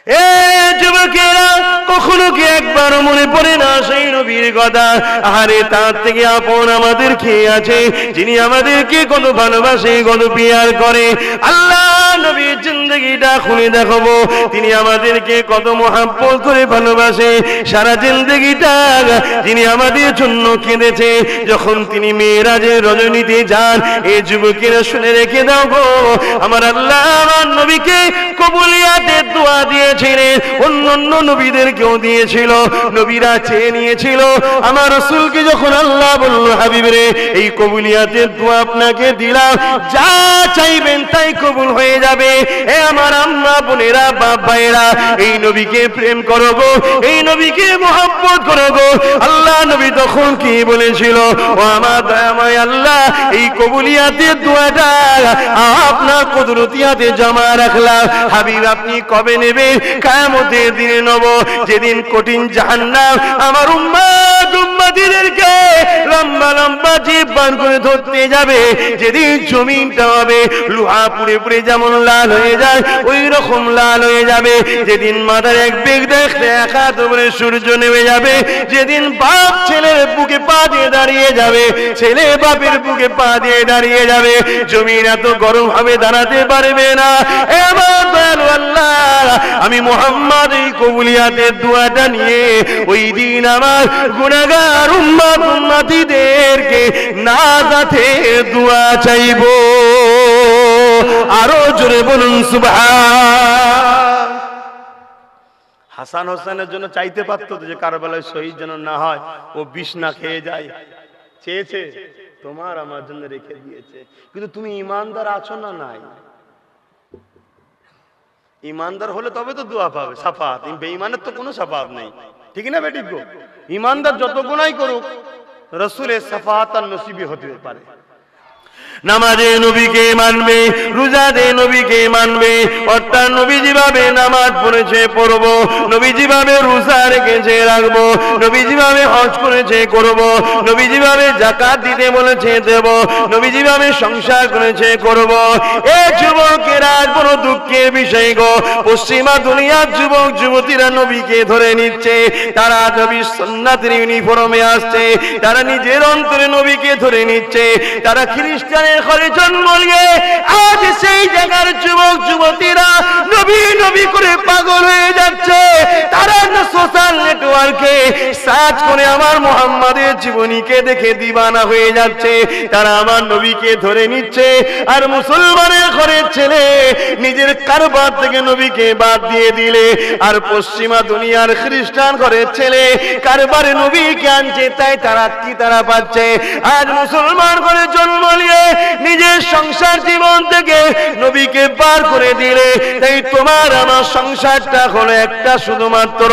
এ যুবকেরা, কখনো কি একবার মনে পড়ে না সেই নবীর কথা? আরে তার থেকে আপন আমাদের কে আছে, যিনি আমাদেরকে কত ভালোবাসে, কত পিয়ার করে? আল্লাহ নবীর জিন্দগিটা খুলে দেখাবো, তিনি আমাদেরকে কত মহাব্বত করে ভালোবাসে। সারা জিন্দগিটা তিনি আমাদের জন্য কেঁদেছে। যখন তিনি মেরাজের রজনীতে যান, এই যুবকেরা শুনে রেখে দাও গো, আমার আল্লাহ আমার নবীকে কবুলিয়াতের দোয়া দিয়েছিলেন, অন্য নবীদেরকেও দিয়েছিল। নবীরা চেয়ে নিয়েছিল আমার রাসূলকে। যখন আল্লাহ বলল, হাবিব রে, এই কবুলিয়াতের দোয়া আপনাকে দিলাম, যা চাইবেন তাই কবুল হয়ে যাবে। এ আমার আম্মা বোনেরা, বাপ ভাইয়েরা, এই নবীকে প্রেম করো গো, এই নবীকে মহব্বত করো গো। আল্লাহ নবী তখন কি বলেছিল? ও আমার দয়াময় আল্লাহ, এই কবুলিয়াতের দোয়াটা আপনার কুদরতি হাতে জমা রাখলাম। হাবিব আপনি কবে নেবে? কিয়ামতের দিনে নেব, যেদিন কঠিন জাহান্নাম আমার উম্মতিদেরকে লম্বা লম্বা জিভ বার করে ধরতে যাবে, যেদিন জমিনটা হবে লোহা পুড়ে পুড়ে যেমন লাল হয়ে যায়, ওই রকম লাল হয়ে যাবে। যেদিন মাথার এক বেগ দেখলে এক হাত উপরে সূর্য নেমে যাবে, যেদিন বাপ ছেলের বুকে পা দিয়ে দাঁড়িয়ে যাবে, ছেলে বাপের বুকে পা দিয়ে দাঁড়িয়ে যাবে, জমিন এত গরম হবে দাঁড়াতে পারবে না। এবার দয়ালু আল্লাহ, আমি মুহাম্মদ এই কবুলিয়াতের দোয়াটা নিয়ে ওই দিন আমার গুনাহগার উম্মতিদেরকে নাজাতের দোয়া চাইবো। আরো জোরে বলুন সুবহান। হাসান হোসেনের জন্য চাইতে পারতো যে কারবালায় শহীদ যেন না হয়, ও বিষ না খেয়ে যায়, চেয়েছে, তোমার আমার জন্য রেখে দিয়েছে। কিন্তু তুমি ইমানদার আছো না? নাই। ইমানদার হলে তবে তো দোয়া পাবে, সাফাত। বেঈমানের তো কোনো সাফাত নেই, ঠিক না বেটি গো? ইমানদার যত গুনাহ করুক, রাসূলের সাফাত আর নসিবই হতে পারে। নামাজে নবীকে মানবে, রোজাতে নবীকে মানবে, অর্থাৎ নবী যেভাবে নামাজ পড়েছে পড়বো, নবী যেভাবে রোজা রেখেছে রাখবো, নবী যেভাবে হজ করেছে করব, নবী যেভাবে যাকাত দিতে বলেছে দেব, নবী যেভাবে সংসার করেছে করব। এ যুবকেরা বড় দুঃখের বিষয় গো, পশ্চিমা দুনিয়ার যুবক যুবতীরা নবীকে ধরে নিচ্ছে, তারা নবীর সুন্নাতের ইউনিফর্মে আসছে, তারা নিজের অন্তরে নবীকে ধরে নিচ্ছে, তারা খ্রিস্টানের ঘরে জন্ম নিয়ে আজ সেই জায়গার যুবক যুবতীরা নবী নবী করে পাগল হয়ে যাচ্ছে। তারা সোশ্যাল নেটওয়ার্কে সার্চ করে আমার মুহাম্মাদের জীবনীকে দেখে দিবানা হয়ে যাচ্ছে, তারা আমার নবীকে ধরে নিচ্ছে। আর মুসলমানের ঘরের ছেলে নিজের কারবার থেকে নবীকে বাদ দিয়ে দিলে, আর পশ্চিমা দুনিয়ার খ্রিস্টান ঘরের ছেলে কারবারে নবীকে আনছে, তাই তারা কি তারা পাচ্ছে? আজ মুসলমান ঘরে জন্ম নিয়ে নিজের সংসার জীবন থেকে নবীকে পার করে দিলে, তাই তোমার আমার সংসারটা হলো একটা শুধুমাত্র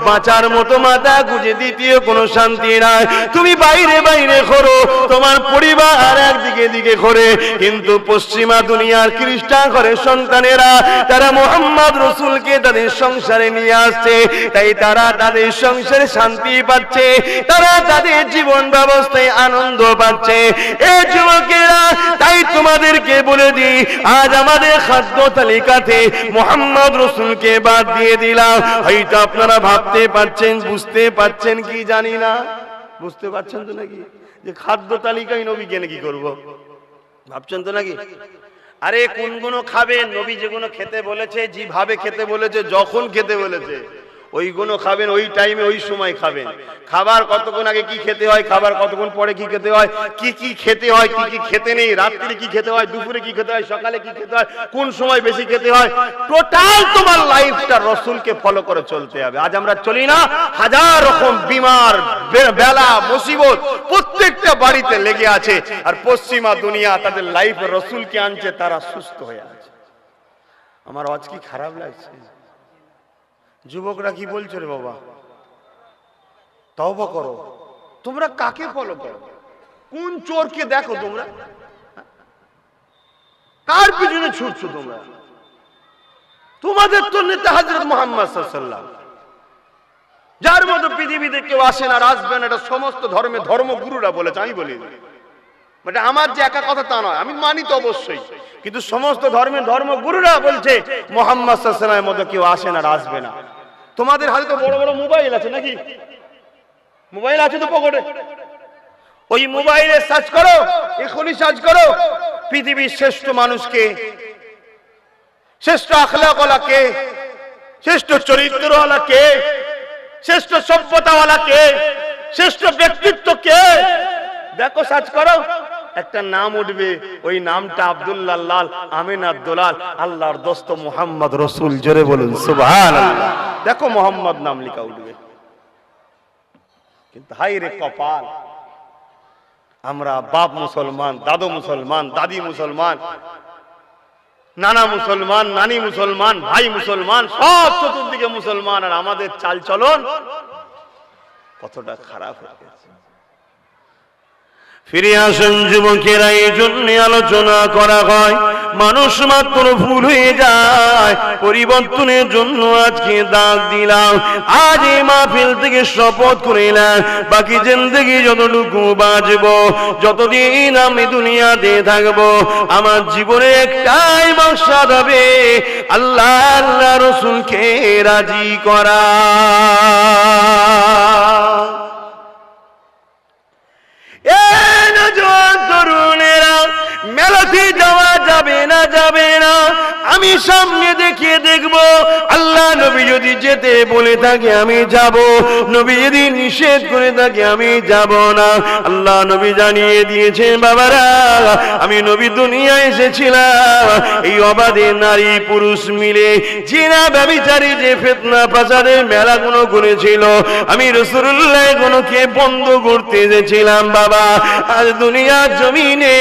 বাঁচার মতো মাথা গুঁজে, দ্বিতীয় কোনো শান্তি নাই। তুমি বাইরে বাইরে করো, তোমার পরিবার একদিকে দিকে করে, কিন্তু পশ্চিমা দুনিয়ার খ্রিস্টান ঘরের সন্তানেরা তারা মুহাম্মদ রাসূলকে তাদের সংসারে নিয়ে আসছে, তাই তারা তাদের সংসারে শান্তি পাচ্ছে, তারা তাদের জীবন ব্যবস্থায় আনন্দ পাচ্ছে। এই যুবকেরা, তাই তোমাদেরকে বলে দিই, আজ আমাদের খাদ্য তালিকাতে মুহাম্মদ রাসূলকে বাদ দিয়ে দিলাম। হয়তো আপনারা ভাবতে পারছেন, বুঝতে পারছেন কি জানি না, বুঝতে পারছেন তো নাকি যে খাদ্য তালিকায় নবীকে নাকি করব? ভাবছেন তো নাকি? আরে কোনগুলো খাবেন, নবী যেগুলো খেতে বলেছে, যেভাবে খেতে বলেছে, যখন খেতে বলেছে ওইগুলো খাবেন, ওই টাইমে ওই সময় খাবেন। খাবার কতক্ষণ আগে কি খেতে হয়, খাবার কতক্ষণ পরে কি খেতে হয়, কি কি খেতে হয়, কি কি খেতে নেই, রাত্রে কি খেতে হয়, দুপুরে কি খেতে হয়, সকালে কি খেতে হয়, কোন সময় বেশি খেতে হয়, টোটাল তোমার লাইফটা রাসূলকে ফলো করে চলতে হবে। আজ আমরা চলি না, হাজার রকম বিমার বেলা মুসিবত প্রত্যেকটা বাড়িতে লেগে আছে, আর পশ্চিমা দুনিয়া তাদের লাইফে রাসূলকে আনছে, তারা সুস্থ হয়ে আছে। আমার আজ কি খারাপ লাগছে। যুবকরা কি বলছো রে বাবা? তওবা করো। তোমরা কাকে ফলো করো? কোন চোরকে দেখো তোমরা? কার পিছনে ছুটছো তোমরা? তোমাদের তো নেতা হযরত মুহাম্মদ সাল্লাল্লাহু আলাইহি ওয়াসাল্লাম, যার মতো পৃথিবীতে কেউ আসেন আর আসবেন, এটা সমস্ত ধর্মগুরুরা বলেছে, আমি বলি। মানে আমার যে একা কথা তা নয়, আমি মানি তো অবশ্যই, কিন্তু সমস্ত ধর্মের ধর্মগুরুরা বলছে মুহাম্মদ সাল্লাল্লাহু আলাইহি ওয়াসাল্লামের মতো কেউ আসে না আর আসবে না। তোমাদের হাতে তো বড় বড় মোবাইল আছে নাকি? মোবাইল আছে তো পকেটে, ওই মোবাইলে সার্চ করো, এখনই সার্চ করো পৃথিবীর শ্রেষ্ঠ মানুষকে, শ্রেষ্ঠ আখলাকওয়ালা কে, শ্রেষ্ঠ চরিত্রওয়ালা কে, শ্রেষ্ঠ সভ্যতাওয়ালা কে, শ্রেষ্ঠ ব্যক্তিত্ব কে, দেখো সার্চ করো, একটা নাম উঠবে, ওই নামটা আব্দুল্লাহ লাল আমিন আব্দুলাল আল্লাহর দোস্ত মুহাম্মদ রাসূল। জোরে বলুন সুবহানাল্লাহ। দেখো মোহাম্মদ নাম লেখা উঠবে। কিন্তু হাই রে কপাল, আমরা বাপ মুসলমান, দাদু মুসলমান, দাদি মুসলমান, নানা মুসলমান, নানি মুসলমান, ভাই মুসলমান, সব চতুর্দিকে মুসলমান, আর আমাদের চাল চলন কতটা খারাপ হয়ে গেছে। ফিরে আসেন যুবকেরা, এই জন্য আলোচনা করা হয়, মানুষ মাত্র ভুল হয়ে যায়, পরিবর্তনের জন্য আজকে ডাক দিলাম। আজ এই মাহফিল থেকে শপথ করিলাম, বাকি জিন্দেগি যতটুকু বাঁচবো, যতদিন আমি দুনিয়াতে থাকবো, আমার জীবনে একটাই মাকসাদ হবে, আল্লাহ আল্লাহ রাসূলকে রাজি করা। তরুণেরা, মেলাতে যাওয়া যাবে না, যাবে না, আমি সামনে দেখিয়ে দেখবো। আল্লাহ নবী যদি যেতে বলে থাকে আমি যাব, নবী যদি নিষেধ করে থাকে আমি যাব না। আল্লাহ নবী জানিয়ে দিয়েছেন, বাবারা আমি নবী দুনিয়ায় এসেছিলাম এই অবাধে নারী পুরুষ মিলে জিনা ব্যভিচারী যে ফিতনা ফাসাদের মেলাগুলো করেছিল, আমি রাসূলুল্লাহ গুলোকে বন্ধ করতে এসেছিলাম। বাবা আজ দুনিয়ার জমিনে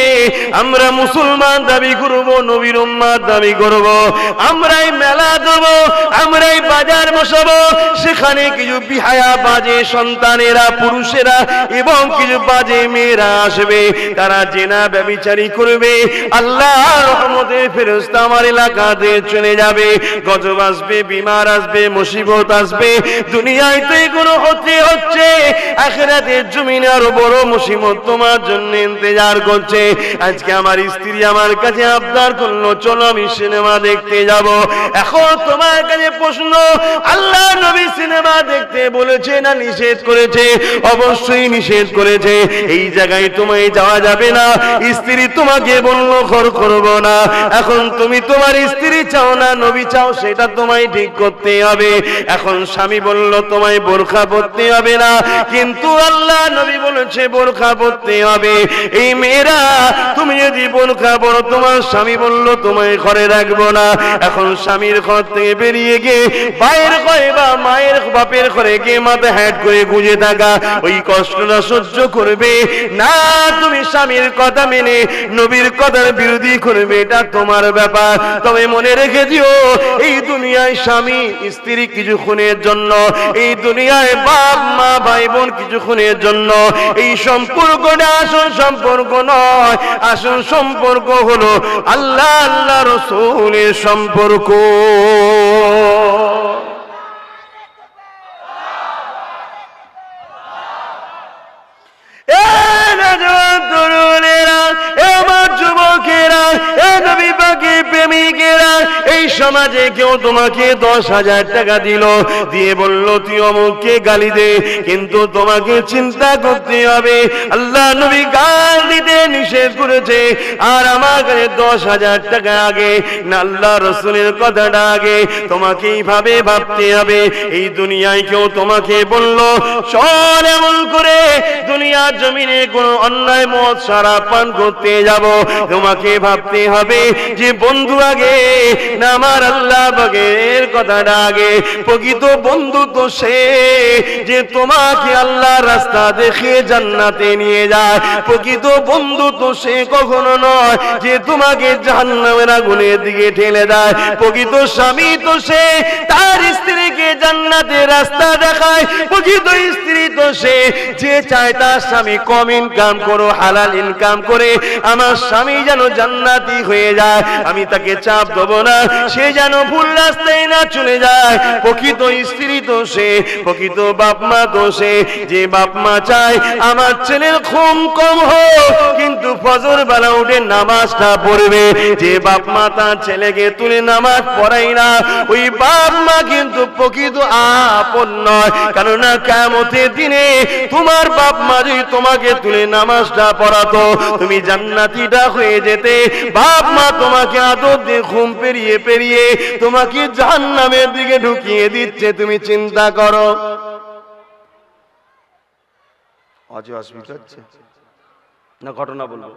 আমরা মুসলমান দাবি করব, নবীর উম্মত দাবি করব, আমরাই মেলা দেব, আমরাই বাজার বসাবো, সেখানে কিছু বিহায়া বাজে সন্তানেরা, পুরুষেরা এবং কিছু বাজে মেয়েরা আসবে, তারা জিনা ব্যভিচারী করবে। আল্লাহর রহমতে ফেরেশতা আমার এলাকাতে চলে যাবে, গজব আসবে, বিমার আসবে, মুসিবত আসবে। দুনিয়ায় তো এগুলো হতে হচ্ছে, আখিরাতের জমিনে আরো বড় মুসিবত তোমার জন্য ইন্তজার করছে। আজকে আমার স্ত্রী আমার কাছে আবদার করলো, চলো আমি সিনেমা দেখতে যাব। এখন তোমার কাছে প্রশ্ন, আল্লাহ নবী সিনেমা দেখতে বলেছে না নিষেধ করেছে? অবশ্যই নিষেধ করেছে। এই জায়গায় তোমায় যাওয়া যাবে না। স্ত্রী তোমাকে বললো ঘর করব না, এখন তুমি তোমার স্ত্রী চাও না নবী চাও, সেটা তোমায় ঠিক করতে হবে। এখন স্বামী বলল তোমায় বোরখা পরতে হবে না, কিন্তু আল্লাহ নবী বলেছে বোরখা পরতে হবে। এই মেয়েরা তুমি যদি বোরখা পরো, তোমার স্বামী বলল তোমায় ঘরে রাখবো না, এখন স্বামীর ঘর থেকে বেরিয়ে গিয়ে ভাইয়ের ঘরে বা মায়ের বাপের ঘরে গিয়ে মাথা হ্যাট করে গুঁজে থাকা, ওই কষ্টটা সহ্য করবে না। তুমি স্বামীর কথা মেনে নবীর কথার বিরোধী করবে, এটা তোমার ব্যাপার। তবে মনে রেখে দিও, এই দুনিয়ায় স্বামী স্ত্রী কিছুক্ষণের জন্য, এই দুনিয়ায় বাপ মা ভাই বোন কিছুক্ষণের জন্য, এই সম্পর্কটা আসল সম্পর্ক নয়। আসল সম্পর্ক হলো আল্লাহ আল্লাহ রাসূলের সম্পর্ক। এই সমাজে কেউ তোমাকে 10,000 টাকা দিল, দিয়ে বলল তুই অমুককে গালি দে, কিন্তু তোমাকে চিন্তা করতে হবে আল্লাহ নবী গাল দিতে নিষেধ করেছে। আর আমার কাছে 10,000 টাকা আগে না আল্লাহ রাসূলের কথাটা আগে, তোমাকে এইভাবে ভাবতে হবে। এই দুনিয়ায় কেউ তোমাকে বলল চল এমন করে দুনিয়ার জমিনে কোনো অন্যায় মদ শরাব পান করতে যাব, তোমাকে ভাবতে হবে যে বন্ধু আগে না আমার আল্লাহ বাগের কথাটা আগে। প্রকৃত বন্ধু তো সে যে তোমাকে আল্লাহর রাস্তা দেখে জান্নাতে নিয়ে যায়। প্রকৃত বন্ধু তো সে কখনো নয় যে তোমাকে জাহান্নামের আগুনের দিকে ঠেলে দেয়। প্রকৃত স্বামী তো সে তার স্ত্রীকে জান্নাত জান্নাতের রাস্তা দেখায়। প্রকৃত স্ত্রী তো সে যে চায় তার স্বামী কম ইনকাম করো, হালাল ইনকাম করে আমার স্বামী যেন জান্নাতি হয়ে যায়, আমি তাকে চাপ দেবো না, সে যেন ভুল রাস্তায় না চলে যায়। প্রকৃত স্ত্রী তো সে, প্রকৃত বাপ মা তো সে যে বাপ মা চায় আমার ছেলের ঘুম কম হোক কিন্তু ফজর বেলা উঠে নামাজটা পড়বে। যে বাপ মা তার ছেলেকে তুলে নামাজ পড়ায় না, ওই বাপ মা কিন্তু প্রকৃত আপন নয়। কেননা কিয়ামতের দিনে তোমার বাপ মা যদি তোমাকে তুলে নামাজটা পড়াতো, তুমি জান্নাতীটা হয়ে যেতে। বাপ মা তোমাকে আদর দিয়ে ঘুম পেরিয়ে পেরিয়ে তোমাকে জাহান্নামের দিকে ঢুকিয়ে দিচ্ছে, তুমি চিন্তা করো। অসুবিধা হচ্ছে না? ঘটনা বলবো।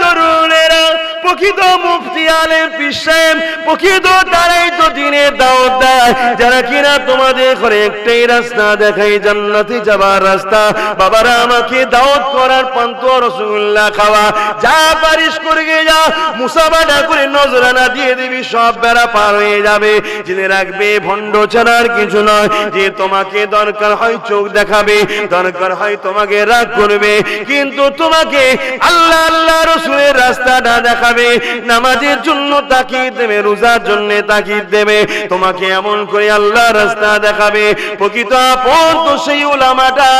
তরুণেরা, প্রকৃত মুফতি আলেম পীর সাহেব, প্রকৃত তারাই তো দিনের দাওয়াত দেয়, যারা কিনা তোমাদের ঘরে একটাই রাস্তা দেখাই, জান্নাতে যাবার রাস্তা। বাবারা, আমাকে দাওয়াত করার পান্তুয়া রসগোল্লা খাওয়া, যা পারিস করে যা, মুসাফাটা করে নজরানা দিয়ে দিবি, সব বেড়া পার হয়ে যাবে। জেনে রাখবে ভণ্ড ছাড়ার কিছু নয়, যে তোমাকে দরকার হয় চোখ দেখাবে, দরকার হয় তোমাকে রাগ করবে, কিন্তু তোমাকে আল্লাহ আল্লাহ রসুলের রাস্তাটা দেখাবে। নামাজের জন্য তাকিয়ে দেবে, রোজার জন্য তাকিয়ে দেবে, তোমাকে এমন করে আল্লাহ রাস্তা দেখাবে। প্রকৃত আপন তো সেই উলামাটা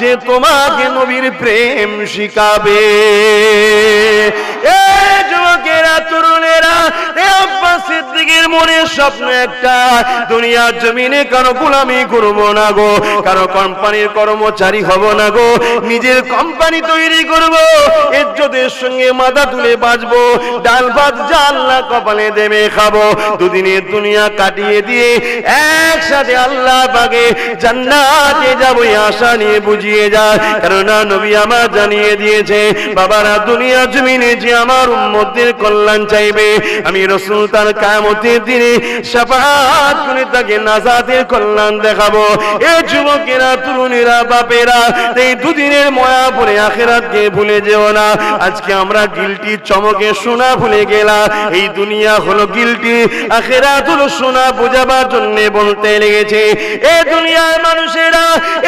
যে তোমাকে নবীর প্রেম শিখাবে। যুবকেরা, তরুণেরা, আব্বাস সিদ্দিকের মনের স্বপ্ন একটা, দুনিয়ার জমিনে কারো গোলামি করবো না গো, কারো কোম্পানির কর্মচারী হব না গো, নিজের কোম্পানি তৈরি করব, ইজ্জতের সঙ্গে মাথা তুলে বাঁচবো, ডাল ভাত যা আল্লাহ কপালে দেবে খাবো, দুদিনের দুনিয়া কাটিয়ে দিয়ে একসাথে আল্লাহ পাকে জান্নাতে যাবো আশা নিয়ে বুঝিয়ে যায়। কেননা নবী আমার জানিয়ে দিয়েছে, বাবারা, দুনিয়া জমিনে যে আমার উম্মতের কল্যাণ চাইবে, আমি রাসূল তার কিয়ামতের দিনে শাফাআত করে তাকে নাজাতের কল্যাণ দেখাবো। এ যুবকেরা, তরুণীরা, বাপেরা, এই দুদিনের ময়া পড়ে আখিরাতকে ভুলে যেও না। আজকে আমরা গিলটি চমকে সোনা ভুলে গেলাম। এই দুনিয়া হলো গিলটি, আখিরাত হলো সোনা, বোঝাবার জন্য বলতে লেগেছে। এই দুনিয়ার মানুষেরা,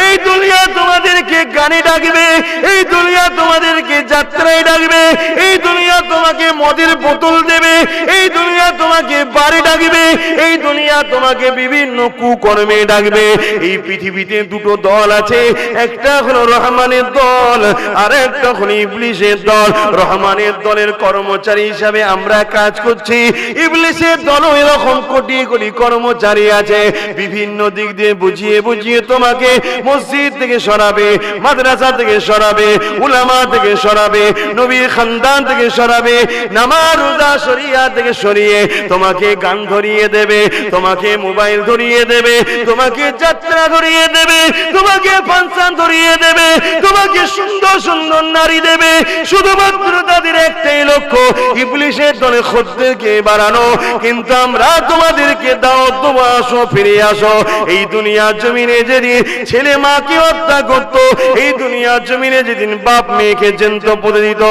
এই দুনিয়া তোমাদেরকে গানে ডাকবে, এই দুনিয়া তোমাদেরকে যাত্রায় ডাকবে, এই দুনিয়া তোমাকে মদের বোতল দেবে, এই দুনিয়া তোমাকে বাড়ি ডাকবে, এই দুনিয়া তোমাকে বিভিন্ন কুকর্মে ডাকবে। এই পৃথিবীতে দুটো দল আছে, একটা হলো রহমানের দল, আর একটা হলো ইবলিসের দল। রহমানের দলের কর্মচারী হিসাবে আমরা কাজ করছি, ইবলিসের দলও এরকম কোটি কোটি কর্মচারী আছে, বিভিন্ন দিক দিয়ে বুঝিয়ে বুঝিয়ে তোমাকে মসজিদ থেকে সরাবে, মাদ্রাসা থেকে সরাবে, উলামা থেকে সরাবে, নবীর খানদান থেকে সরাবে, নামাজ রোজা শরিয়া থেকে সরিয়ে তোমাকে গান ধরিয়ে দেবে, তোমাকে মোবাইল ধরিয়ে দেবে, তোমাকে যাত্রা ধরিয়ে দেবে, তোমাকে ফাংশন ধরিয়ে দেবে, তোমাকে সুন্দর সুন্দর নারী দেবে। শুধুমাত্র তাদের একটাই লক্ষ্য, ইবলিসের দলে খদ্দেরকে বাড়ানো। কিন্তু আমরা তোমাদেরকে দাওয়াত দেব, আসো, ফিরে আসো। এই দুনিয়ার জমিনে যেদিন ছেলে মাকে হত্যা করত, এই দুনিয়ার জমিনে যেদিন বাপ মেয়েকে জ্যান্ত পুঁতে দিত,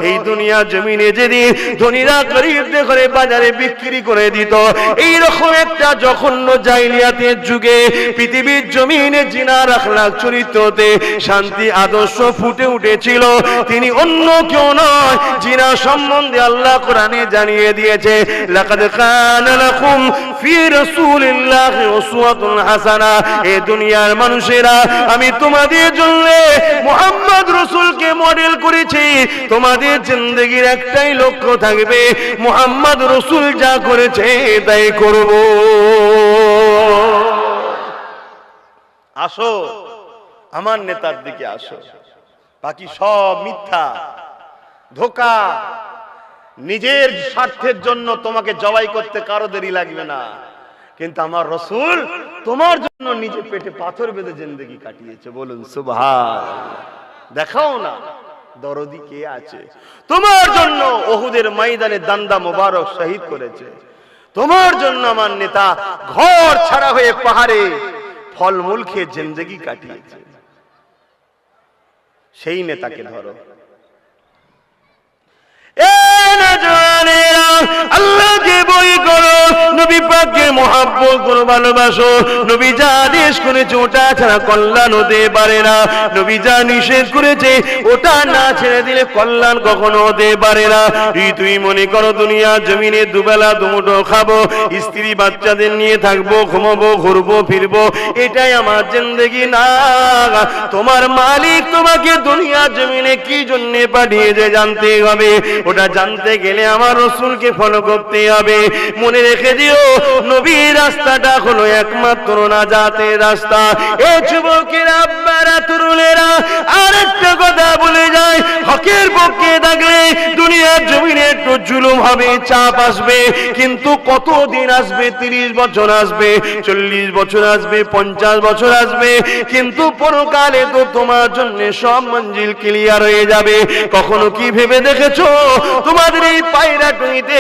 এই দুনিয়ার জমিনে যেদিন ধনীরা গরিবদের ঘরে বাজারে বিক্রি করে দিত, এইরকম একটা জঘন্য জাহিলিয়াতের যুগে পৃথিবীর জমিনে জিনার আখলাক চরিত্রতে শান্তি আদর্শ ফুটে উঠেছিল। তিনি অন্য কেউ নয়, জিনা সম্বন্ধে আল্লাহ কোরআনে জানিয়ে দিয়েছে, লাকাদ কানা লাকুম ফি রাসূলিল্লাহি উসওয়াতুন হাসানা। এই দুনিয়ার মানুষেরা, আমি তোমাদের জন্য মুহাম্মদ রাসূলকে মডেল করেছি। তোমাদের জিন্দেগীর একটাই লক্ষ্য থাকবে, মুহাম্মদ রাসূল যা করেছে তাই করব। আসো, আমার নেতার দিকে আসো। বাকি সব মিথ্যা, ধোঁকা। নিজের স্বার্থের জন্য তোমাকে জবাই করতে কারো দেরি লাগবে না, কিন্তু আমার রাসূল তোমার জন্য নিজে পেটে পাথর বেঁধে জিন্দেগি কাটিয়েছে। বলুন সুবহানাল্লাহ। দেখাও না দরদি কে আছে। তোমার জন্য উহুদের ময়দানে দান্দা মোবারক শহীদ করেছে। তোমার জন্য আমার নেতা ঘর ছাড়া হয়ে পাহাড়ে ফলমূল খেয়ে জিন্দেগি কাটিয়েছে। সেই নেতাকে ধরো। পাককে মহব্বত করো, ভালোবাসো। নবী যা আদেশ করেছে ওটা ছাড়া কল্যাণ হতে পারে না, নবী যা নিষেধ করেছে ওটা না ছেড়ে দিলে কল্যাণ কখনো হতে পারে না। তুই মনে করো দুনিয়া জমিনে দুবেলা দুমুঠো খাবো, স্ত্রী বাচ্চাদের নিয়ে থাকবো, ঘুমাবো, ঘুরবো ফিরবো, এটাই আমার জিন্দেগি না। তোমার মালিক তোমাকে দুনিয়া জমিনে কি জন্য পাঠিয়েছে জানতে হবে। ওটা জানতে গেলে আমার রাসূলকে ফলো করতে হবে। মনে রেখে দিও নবীর রাস্তাটা হলো একমাত্র নাজাতের রাস্তা। এ যুবকেরা, আব্বারা, তরুণেরা, আরেকটা কথা বলে যায়, হকের পক্ষে থাকলে দুনিয়ার জমিনে একটু জুলুম হবে, চাপ আসবে, কিন্তু কতদিন আসবে? 30 বছর আসবে, 40 বছর আসবে, 50 বছর আসবে, কিন্তু পরকালে তো তোমার জন্য সব মঞ্জিল ক্লিয়ার হয়ে যাবে। কখনো কি ভেবে দেখেছো তোমাদের এই পায়রা টুঙিতে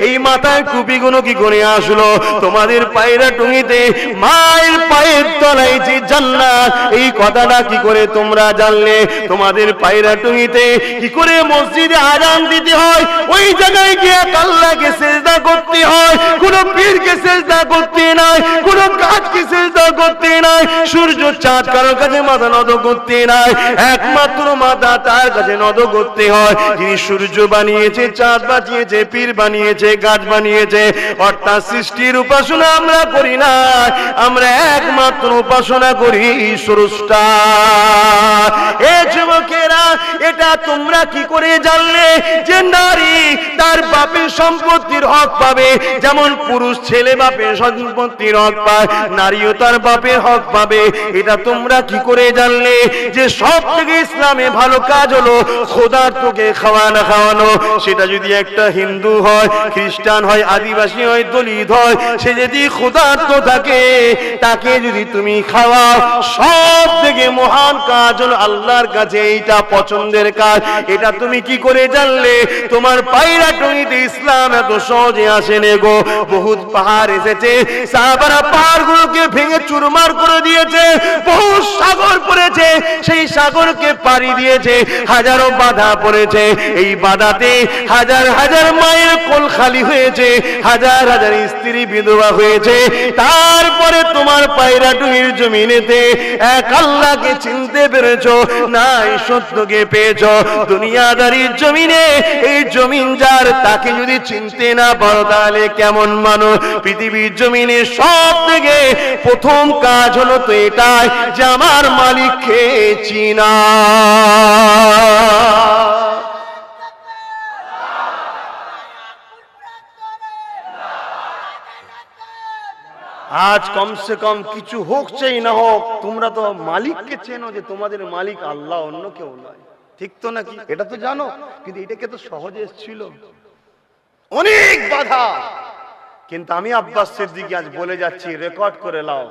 এই মাথায় টুপিগুলো কি করে আসলো? তোমাদের পায়রা টুঙিতে মায়ের পায়ের তলায় যে জান্নাত, এই কথাটা কি করে তোমরা জানলে? তোমাদের পায়রা টুঙিতে কি করে মসজিদে আযান দিতে হয়, ওই জায়গায় গিয়ে আল্লাহকে সিজদা করতে হয়, কোন পীরকে সিজদা করতে নাই, কোন গাছকে সিজদা করতে নাই, সূর্য চাঁদ কারোর কাছে মাথা নত করতে নাই, একমাত্র মাথা তার কাছে নত করতে হয় যিনি সূর্য বানিয়েছে, চাঁদ বানিয়েছে, পীর বানিয়েছে, গাছ বানিয়েছে। অর্থাৎ সৃষ্টির উপাসনা আমরা করি না, আমরা একমাত্র উপাসনা করি স্রষ্টা। এ যুবকেরা, এটা তোমরা কি করে জানলে যে নারী তার বাপের সম্পত্তির হক পাবে? যেমন পুরুষ ছেলে বাপের সম্পত্তির হক পায়, নারীও তার বাপের হক পাবে। এটা তোমরা কি করে জানলে যে সব থেকে ইসলামে ভালো কাজ হলো খোদার তোকে খাওয়ানো? সেটা যদি একটা হিন্দু হয়, খ্রিস্টান হয়, আদিবাসী হয়, দলিত হয়, সে যদি ক্ষুধার্ত থাকে তাকে যদি তুমি খাওয়াও, সব থেকে মহান কাজ হলো আল্লাহর কাছে এইটা পছন্দের কাজ। এটা তুমি কি করে জানলে? তোমার পায়রা টুঙিতে ইসলাম এত সহজে আসেনি গো। বহুত পাহাড় এসেছে, সাহাবারা পাহাড়গুলোকে ভেঙে চুরমার করে দিয়েছে, বহু সাগর পড়েছে, সেই সাগরকে পাড়ি দিয়েছে, হাজারো বাধা পড়েছে, এই বাধাতে হাজার হাজার মায়ের কোল খালি হয়েছে, হাজার হাজার স্ত্রী বিধবা হয়েছে। তারপরে তোমার পায়রা টুঙির জমিনেতে এক আল্লাহকে চিনতে পেরেছো, নাই সত্যকে পেয়েছো। দুনিয়াদারির জমিনে এই জমিন যার, তাকে যদি চিনতে না পারো তাহলে কেমন মানুষ? পৃথিবীর জমিনে সব থেকে প্রথম কাজ হলো তো এটাই যে আমার মালিককে চিনা। আজ কমসে কম কিছু হোক চাই না হোক, তোমরা তো মালিককে চেনো যে তোমাদের মালিক আল্লাহ, অন্য কেউ নয়। ঠিক তো নাকি? এটা তো জানো, কিন্তু এটাকে তো সহজে এসেছিল, অনেক বাধা। কিন্তু আমি আব্বাস সিদ্দিকী আজ বলে যাচ্ছি, রেকর্ড করে নাও,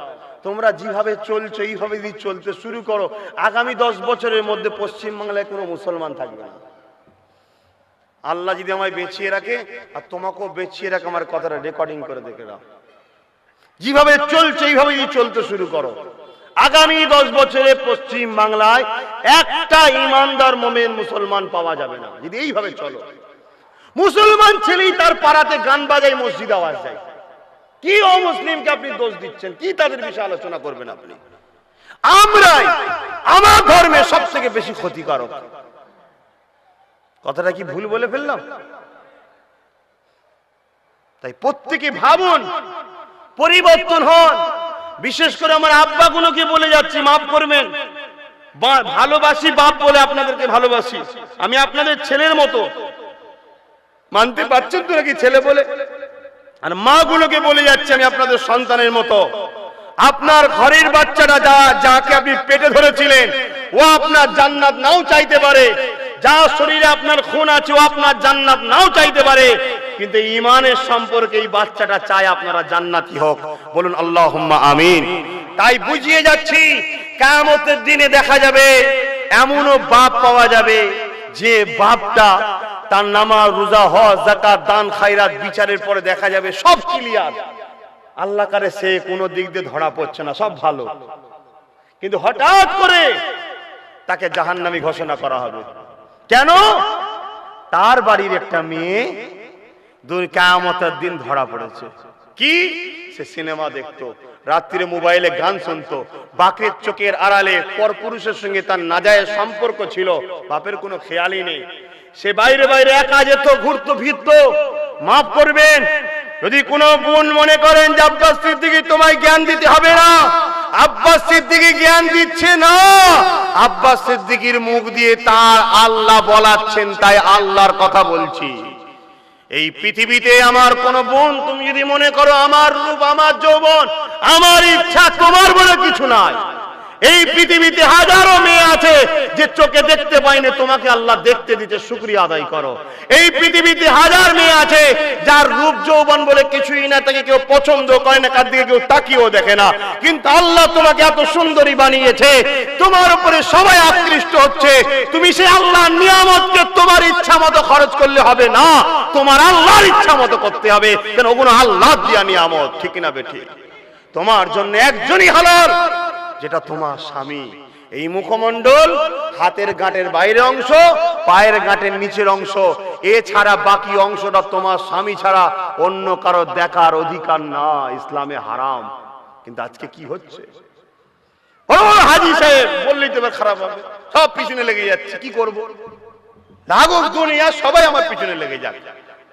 তোমরা যেভাবে চলছো এইভাবে যদি চলতে শুরু করো, আগামী 10 বছরের মধ্যে পশ্চিম বাংলায় কোনো মুসলমান থাকবে না। আল্লাহ যদি আমায় বেঁচিয়ে রাখে আর তোমাকেও বেঁচিয়ে রাখে, আমার কথাটা রেকর্ডিং করে দেখে নাও। যেভাবে চলছে এইভাবে যদি চলতে শুরু করো, আগামী 10 বছরে পশ্চিম বাংলায় একটা ইমানদার মোমেন মুসলমান পাওয়া যাবে না যদি এইভাবে চলো। মুসলমান ছেলেই তার পাড়াতে গান বাজায়, মসজিদ আওয়াজ দেয়, কি অমুসলিমকে আপনি দোষ দিচ্ছেন? কি তাদের বিষয়ে আলোচনা করবেন আপনি? আমরাই আমার ধর্মে সব থেকে বেশি ক্ষতিকারক। কথাটা কি ভুল বলে ফেললাম? তাই প্রত্যেকে ভাবুন, পরিবর্তন হন। বিশেষ করে আমার আব্বাগুলোকে বলে যাচ্ছি, মাফ করবেন, ভালোবাসি বাপ বলে আপনাদেরকে ভালোবাসি, আমি আপনাদের ছেলের মতো, মানতে পারছেন তো নাকি ছেলে বলে? আর মা গুলোকে বলে যাচ্ছে আমি আপনাদের সন্তানের মতো। আপনার ঘরের বাচ্চাটা যাকে আপনি পেটে ধরেছিলেন ও আপনার জান্নাত নাও চাইতে পারে, যার শরীরে আপনার খুন আছে ও আপনার জান্নাত নাও চাইতে পারে, কিন্তু ঈমানের সম্পর্কে এই বাচ্চাটা চায় আপনারা জান্নাতি হোক। বলুন আল্লাহুম্মা আমিন। তাই বুঝিয়ে যাচ্ছি, কিয়ামতের দিনে দেখা যাবে এমনও বাপ পাওয়া যাবে যে বাপটা তার নামাজ, রোজা, হজ, যাকাত, দান, খায়রাত বিচারের পরে দেখা যাবে সব ক্লিয়ার, আল্লাহ কারে সে কোনো দিক দিয়ে ধরা পড়ছে না, সব ভালো, কিন্তু হঠাৎ করে তাকে জাহান্নামী ঘোষণা করা হবে। কেন? তার বাড়ির একটা মেয়ে কিয়ামতের দিন ধরা পড়েছে। কি সে সিনেমা দেখতো, রাত্রিরে মোবাইলে গান শুনতো, বাকের চোখের আড়ালে পরপুরুষের সঙ্গে তার নাজায়েজ সম্পর্ক ছিল, বাপের কোনো খেয়ালই নেই। সে বাইরে বাইরে একা যেত, ঘুরতো ফিরতো। মাফ করবেন যদি কোনো বোন মনে করেন যে আব্বাস সিদ্দিকী তোমায় জ্ঞান দিতে হবে না, আব্বাস সিদ্দিকী জ্ঞান দিচ্ছে না, আব্বাস সিদ্দিকীর মুখ দিয়ে তার আল্লাহ বলাচ্ছেন, তাই আল্লাহর কথা বলছি। এই পৃথিবীতে আমার কোন বোন তুমি যদি মনে করো আমার রূপ, আমার যৌবন, আমার ইচ্ছা তোমার বলে কিছু নাই। এই পৃথিবীতে হাজারো মেয়ে আছে যে চোখে দেখতে পায়নি, তোমাকে আল্লাহ দেখতে দিতে শুকরিয়া আদায় করো। এই পৃথিবীতে হাজার মেয়ে আছে যার রূপ যৌবন বলে কিছুই না, তাকে কেউ পছন্দ করে না, কার দিকে কেউ তাকিয়েও দেখে না, কিন্তু আল্লাহ তোমাকে এত সুন্দরী বানিয়েছে, তোমার উপরে সবাই আকৃষ্ট হচ্ছে। তুমি সেই আল্লাহর নিয়ামতকে তোমার ইচ্ছা মতো খরচ করলে হবে না, তোমার আল্লাহর ইচ্ছা মতো করতে হবে, কেন ওগুলো আল্লাহ দিয়া নিয়ামত, ঠিক না বেঠিক? তোমার জন্য একজনই হালাল, যেটা তোমার স্বামী। এই মুখমণ্ডল হাতের গাঁটের বাইরের অংশ, পায়ের গাঁটের নিচের অংশ, এছাড়া বাকি অংশটা তোমার স্বামী ছাড়া অন্য কারো দেখার অধিকার না, ইসলামে হারাম। কিন্তু আজকে কি হচ্ছে, হাজী সাহেব বললেই তো খারাপ হবে, সব পিছনে লেগে যাচ্ছে, কি করব? লাগুক দুনিয়া, সবাই আমার পিছনে লেগে যাক।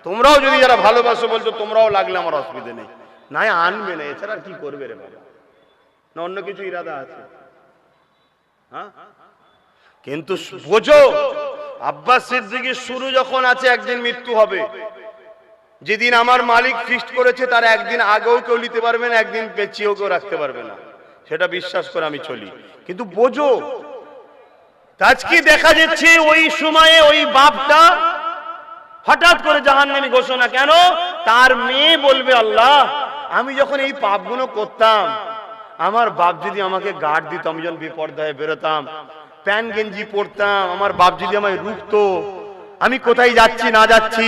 তোমরাও যদি যারা ভালোবাসো বলছো তোমরাও লাগলে আমার অসুবিধা নেই, নাই আনবে না, এছাড়া কি করবে রে বাবা? না অন্য কিছু ইরাদা আছে? হ্যাঁ, কিন্তু বোঝো আব্বাস সিদ্দিকীর শুরু যখন আছে, একদিন মৃত্যু হবে। যেদিন আমার মালিক ফিক্সড করেছে তার একদিন আগেও কেউ নিতে পারবে না, একদিন পেছিয়েও কেউ রাখতে পারবে না, সেটা বিশ্বাস করে আমি চলি। কিন্তু বোঝো আজকে দেখা যাচ্ছে ওই সময়ে ওই বাপটা হঠাৎ করে জাহান্নামী ঘোষণা, কেন? তার মেয়ে বলবে আল্লাহ আমি যখন এই পাপগুলো করতাম, আমার বাপ যদি আমাকে গার্ড দিত, আমি যখন বেপরদায় বেরোতাম, প্যান্ট গেঞ্জি পরতাম, আমার বাপ যদি আমায় রুখতো, আমি কোথায় যাচ্ছি না যাচ্ছি,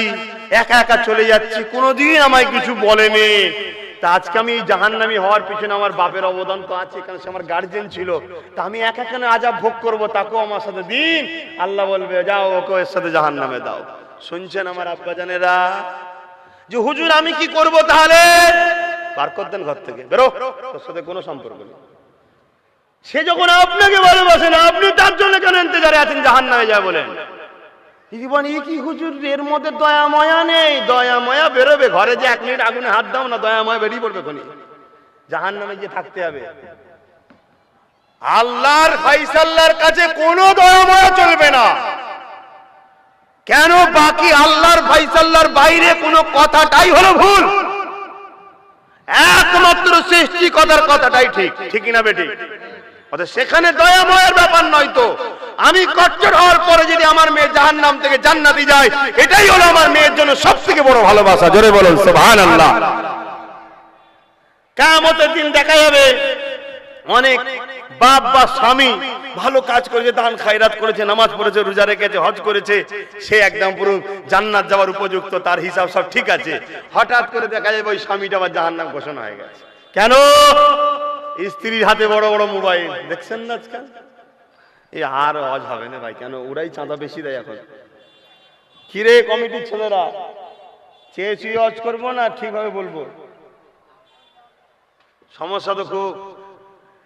একা একা চলে যাচ্ছি, কোনোদিন আমায় কিছু বলেনি, তা আজকে আমি জাহান্নামী হওয়ার পিছনে আমার বাপের অবদান তো আছে, কারণ সে আমার গার্জিয়ান ছিল। তা আমি একা কেন আযাব ভোগ করবো, তাকেও আমার সাথে দিন। আল্লাহ বলবে যাও ওকে এর সাথে জাহান্নামে দাও। শুনছেন আমার আব্বা জানেরা, যে হুজুর আমি কি করব তাহলে? বার কর দেন ঘর থেকে, বেরো, তোর সাথে কোনো সম্পর্ক নেই। সে যখন আপনাকে ভালোবাসে না, আপনি তার জন্য কেন ইন্তজারে আছেন জাহান্নামে যায় বলেন? জীবন এই কি হুজুর, এর মধ্যে দয়া ময়া নেই? দয়া ময়া বেরোবে, ঘরে যে 1 মিনিট আগুনে হাত দাও না, দয়া ময়া বেরিয়ে পড়বে, কোনি জাহান্নামে গিয়ে থাকতে হবে। আল্লাহর ফায়সালার কাছে কোনো দয়া ময়া চলবে না। কেন? বাকি আল্লাহর ফায়সালার বাইরে কোনো কথাটাই হলো ভুল, একমাত্র সৃষ্টিকর্তার কথাটাই ঠিক, ঠিক না বেটি? সেখানে দয়া ময়ের ব্যাপার নয়। তো আমি কচ্চর হওয়ার পরে যদি আমার মেয়ে জাহান্নাম থেকে জান্নাতে যায়, এটাই হলো আমার মেয়ের জন্য সবথেকে বড় ভালোবাসা। জোরে বলুন সুবহানাল্লাহ। কিয়ামতের দিন দেখা যাবে অনেক বাপ বা স্বামী ভালো কাজ করেছে, দান খায়রাত করেছে, নামাজ পড়েছে, রোজা রেখেছে, হজ করেছে, সে একদম পুরো জান্নাত যাওয়ার উপযুক্ত, তার হিসাব সব ঠিক আছে। হঠাৎ করে দেখা যাবে ওই স্বামীটা আবার জাহান্নাম ঘোষণা হয়ে গেছে। কেন? স্ত্রীর হাতে বড় বড় মোবাইল, দেখছেন না আজকাল? এই আর হজ হবে না ভাই, কেন? ওরাই চাঁদা বেশি দেয় এখন। কিরে কমিটির ছেলেরা, চেয়েছি হজ করবো না ঠিকভাবে বলবো? সমস্যা তো খুব।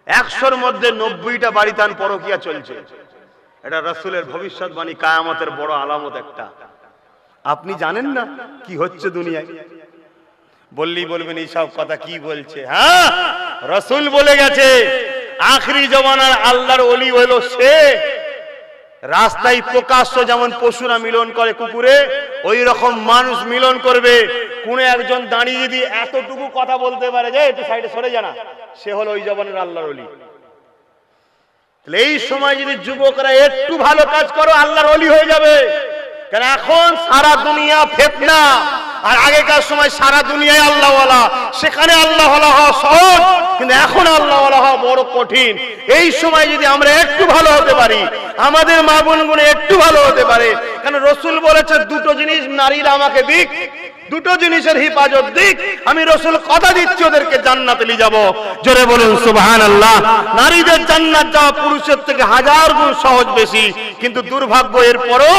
100-র মধ্যে 90টা বাড়িতান পরকিয়া চলছে। এটা রাসূলের ভবিষ্যৎবাণী, কিয়ামতের বড় আলামত একটা। আপনি জানেন না কি হচ্ছে দুনিয়ায়? বললেই বলবেন এই সব কথা কি বলছে। হ্যাঁ, রাসূল বলে গেছে আখরি জমানার আল্লাহর ওলি হলো সে, রাস্তায় প্রকাশ্য যেমন পশুরা মিলন করে কুকুরে, ওই রকম মানুষ মিলন করবে। কোন একজন দাঁড়িয়ে যদি এতটুকু কথা বলতে পারে যে একটু সাইডে সরে জানা, সে হলো ওই জমানার আল্লাহর ওলি। তাহলে এই সময় যদি যুবকরা একটু ভালো কাজ করো, আল্লাহর ওলি হয়ে যাবে। কারণ এখন সারা দুনিয়া ফিতনা, আর আগেকার সময় সারা দুনিয়ায় আল্লাহওয়ালা, সেখানে আল্লাহওয়ালা হওয়া সহজ, কিন্তু এখন আল্লাহওয়ালা হওয়া বড় কঠিন। এই সময় যদি আমরা একটু ভালো হতে পারি, আমাদের মা বোনগুলো একটু ভালো হতে পারে, কারণ রাসূল বলেছে দুটো জিনিস নারীরা আমাকে দিক, দুটো জিনিসের হিফাজত দিক, আমি রাসূল কথা দিচ্ছি ওদেরকে জান্নাতে নিয়ে যাব। জোরে বলুন সুবহানাল্লাহ। নারীদের জান্নাত যাওয়া পুরুষের থেকে 1000 গুণ সহজ বেশি, কিন্তু দুর্ভাগ্য এরপরও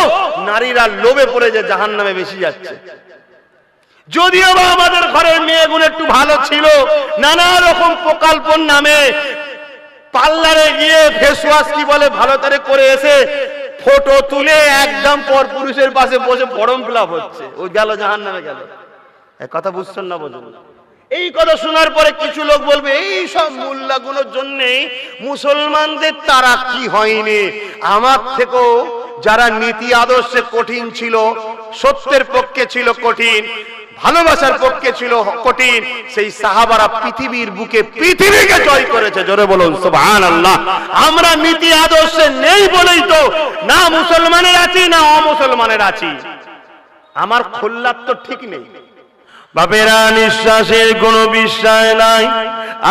নারীরা লোভে পড়ে যে জাহান্নামে বেশি যাচ্ছে। যদিও বা আমাদের ঘরের মেয়েগুলো একটু ভালো ছিল, নানা রকম প্রকল্পের নামে পার্লারে গিয়ে ফেস ওয়াশ কি বলে ভালো করে করে এসে ফটো তুলে একদম পর পুরুষের পাশে বসে ফর্ম ফিল আপ হচ্ছে, ওই গেল জাহান্নামে গেল। এই কথা বুঝছেন না বোঝেন না? এই কথা শোনার পরে কিছু লোক বলবে এই সব মোল্লাগুলোর জন্যই মুসলমানদের তারা কি হয়নি। আমার থেকেও যারা নীতি আদর্শে কঠিন ছিল, সত্যের পক্ষে ছিল কঠিন, ভালোবাসার পক্ষে ছিল কঠিন, সেই সাহাবারা পৃথিবীর বুকে পৃথিবীকে জয় করেছে। জোরে বলুন সুবহানাল্লাহ। আমরা নীতি আদর্শে নেই বলেই তো না মুসলমানের আছি না অমুসলমানের আছি। আমার খোল্লার তো ঠিক নেই। বাপেরা নিঃশ্বাসের কোনো বিশ্বাস নাই,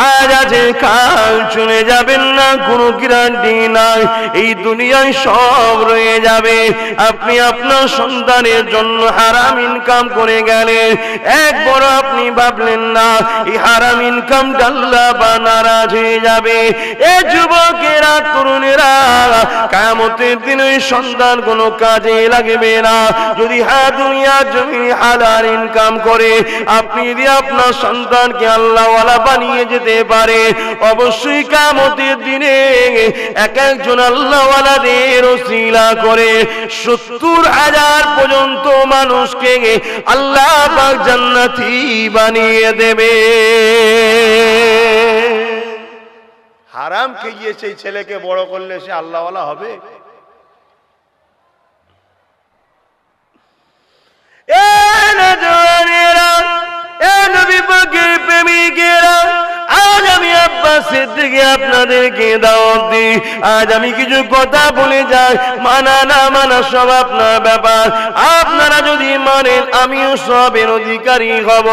আজ আছে কাল চলে যাবেন না, কোনো গ্যারান্টি নাই। এই দুনিয়ায় সব রয়ে যাবে। আপনি আপনার সন্তানের জন্য হারাম ইনকাম করে গেলেন, একবার আপনি ভাবলেন না এই হারাম ইনকাম আল্লাহ বা নারাজ হয়ে যাবে। এ যুবকেরা, তরুণেরা, কিয়ামতের দিন ওই সন্তান কোনো কাজে লাগবে না। যদি দুনিয়া জমি হালাল ইনকাম করে আপনি যদি আপনার সন্তানকে আল্লাহওয়ালা বানিয়ে যেতে পারে, অবশ্যই কিয়ামতের দিনে এক একজন আল্লাহওয়ালাদের ওসিলা করে 70,000 পর্যন্ত মানুষকে আল্লাহ পাক জান্নাতি বানিয়ে দেবে। হারাম খেয়ে সেই ছেলেকে বড় করলে সে আল্লাহওয়ালা হবে? আজ আমি আব্বাস সিদ্দিকী আপনাদেরকে দাওয়াত দিই। আজ আমি কিছু কথা বলে যাই, মানা না মানা সব আপনার ব্যাপার। আপনারা যদি মানেন আমিও সবের অধিকারী হব,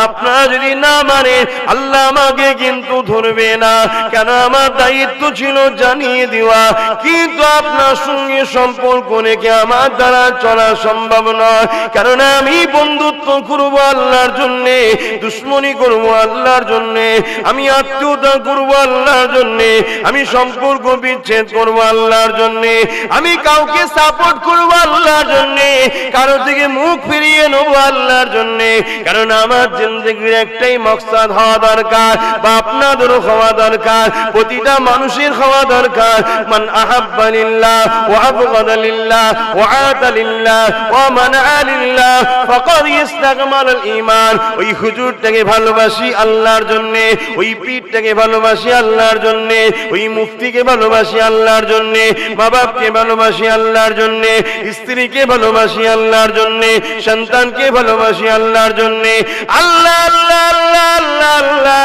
আপনারা যদি না মানেন আল্লাহ আমাকে কিন্তু ধরবে না। কেন আমার দায়িত্ব ছিল জানিয়ে দেওয়া, কিন্তু আপনার সঙ্গে সম্পর্ক রেখে আমার দ্বারা চলা সম্ভব নয়। কারণ আমি বন্ধুত্ব করবো আল্লাহর জন্যে, দুশ্মনী করবো আল্লাহর জন্যে, আমি আত্মীয়তা করবো আল্লাহর জন্যে, আমি সম্পর্ক বিচ্ছেদ করবো আল্লাহর জন্যে, আমি কাউকে সাপোর্ট করবো আল্লাহর জন্যে, কারো থেকে মুখ ফিরিয়ে নেবো আল্লাহর জন্যে। কারণ আমার জিন্দেগির একটাই মকসাদ হওয়া দরকার, বা আপনাদেরও হওয়া দরকার, প্রতিটা মানুষের হওয়া দরকার। মান আহাব্বা লিল্লাহ ওয়া আবগাদা লিল্লাহ ওয়া আতা লিল্লাহ ওয়া মানআ লিল্লাহ ফাকাদ ইসতাকমালাল ঈমান। ওই হুজুরটাকে ভালোবাসি আল্লাহর জন্যে, ওই পীরটাকে ভালোবাসি আল্লাহর জন্যে, ওই মুফতিকে ভালোবাসি আল্লাহর জন্যে, মা বাপকে ভালোবাসি আল্লাহর জন্যে, স্ত্রীকে ভালোবাসি আল্লাহর জন্যে, সন্তানকে ভালোবাসি আল্লাহর জন্যে। আল্লাহ আল্লাহ আল্লাহ আল্লাহ আল্লাহ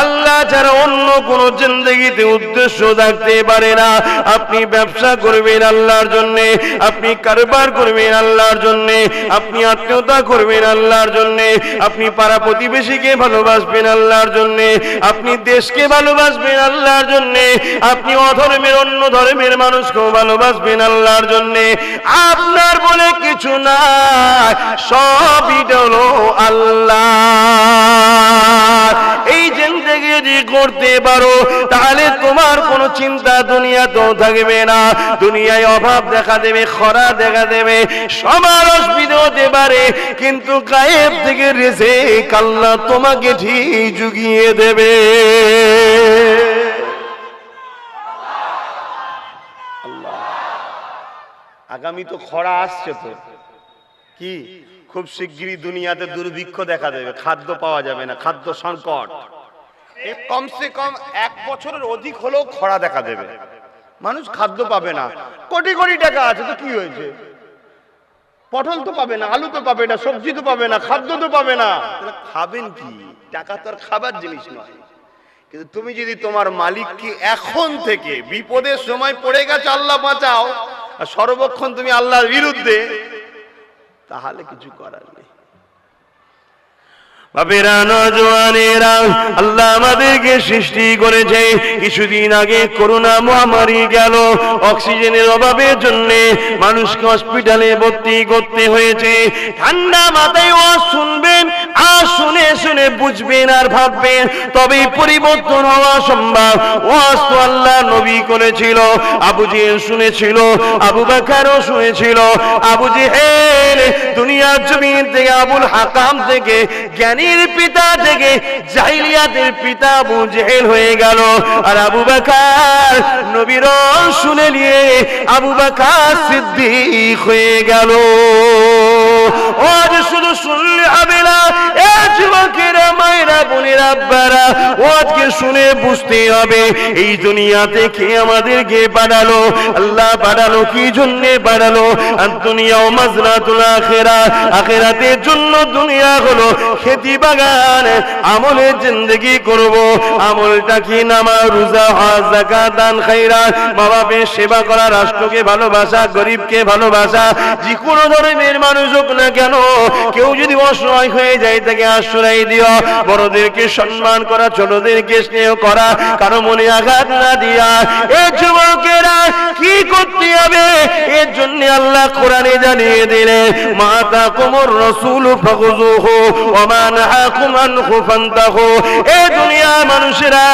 আল্লাহ ছাড়া অন্য কোন জিন্দেগিতে উদ্দেশ্য থাকতে পারে না। আপনি ব্যবসা করবেন আল্লাহর জন্যে, আপনি কারবার করবেন আল্লাহর জন্যে, আপনি আত্মীয়তা করবেন আল্লাহর জন্যে, আপনি পাড়া প্রতিবেশীকে ভালোবাসবেন আল্লাহর জন্যে, আপনি দেশকে ভালোবাসবেন আল্লাহর জন্যে, আপনি অধর্মের অন্য ধর্মের মানুষকেও ভালোবাসবেন আল্লাহর জন্যে। আপনার বলে কিছু না, সবই হলো আল্লাহ। এই জিন্দেগি যদি করতে পারো তাহলে তোমার কোনো চিন্তা দুনিয়াতেও থাকবে না। দুনিয়ায় অভাব দেখা দেবে, খরা দেখা দেবে, সবার অসুবিধা হতে পারে, কিন্তু গায়েব থেকে রিজিক আল্লাহ তোমাকে ঠিক জুগিয়ে দেবে। আগামী তো খরা আসছে, তো কি খুব শিগগিরই দুনিয়াতে দুর্ভিক্ষ দেখা দেবে, খাদ্য পাওয়া যাবে না, খাদ্য সংকট। কমসে কম 1 বছরের অধিক হলেও খরা দেখা দেবে, মানুষ খাদ্য পাবে না। কোটি কোটি টাকা আছে তো কি হয়েছে, পটল তো পাবে না, আলু তো পাবে না, সবজি তো পাবে না, খাদ্য তো পাবে না, খাবেন কি? টাকা তো আর খাবার জিনিস নয়। কিন্তু তুমি যদি তোমার মালিককে এখন থেকে বিপদের সময় পড়ে গেছে আল্লাহ বাঁচাও, আর সর্বক্ষণ তুমি আল্লাহর বিরুদ্ধে, তাহলে কিছু করার নেই। বাপেরা, নওজওয়ানেরা, আল্লাহ আমাদেরকে সৃষ্টি করেছে। কিছুদিন আগে করোনা মহামারী গেল, অক্সিজেনের অভাবের জন্য মানুষকে হসপিটালে ভর্তি করতে হয়েছে। ঠান্ডা মাথায় ওয়াজ শুনবেন, আর শুনে শুনে বুঝবেন আর ভাববেন, তবেই পরিবর্তন হওয়া সম্ভব। ওয়াজ তো আল্লাহ নবী করেছিল, আবু জেহেল শুনেছিল, আবু বকরও শুনেছিল। আবু জেহেল দুনিয়ার জমিন থেকে, আবুল হাকাম থেকে, জ্ঞানীর পিতা থেকে জাহিলিয়াতের পিতা আবু জেহেল হয়ে গেল। আর আবু বকর নবীর শুনে নিয়ে আবু বকর সিদ্দিক হয়ে গেল। আজ শুধু শুনলে হবে না, এ যুবকেরা, মায়েরা, বোনেরা, আব্বারা, আজকে শুনে বুঝতে হবে এই দুনিয়াতে কে আমাদেরকে পাঠালো। আল্লাহ পাঠালো কি জন্যে পাঠালো? আর দুনিয়া ও মাজরাতুল আখিরা, আখিরাতের জন্য দুনিয়া হলো খেতি বাগান। আমলের জিন্দেগি করব, আমলটা কি? নামাজ, রোজা, হজ, যাকাত, দান, খায়রাত, মা বাপের সেবা করা, রাষ্ট্রকে ভালোবাসা, গরিবকে ভালোবাসা, যে কোনো ধরনের মানুষ হোক না কেন, কেউ যদি অসহায় হয়ে যায় তাকে আশ্রয় দিও, বড়দেরকে সম্মান করা, ছোটদেরকে স্নেহ করা, কারো মনে আঘাত না দিয়া। এই যুবকেরা কি করতে হবে? এর জন্য আল্লাহ কোরআনে জানিয়ে দিলেন, মা তাকুমুর রাসূলু ফাখুযুহু ওয়া মা নাহাকুম আনহু ফান্তাহু। এই দুনিয়ার মানুষেরা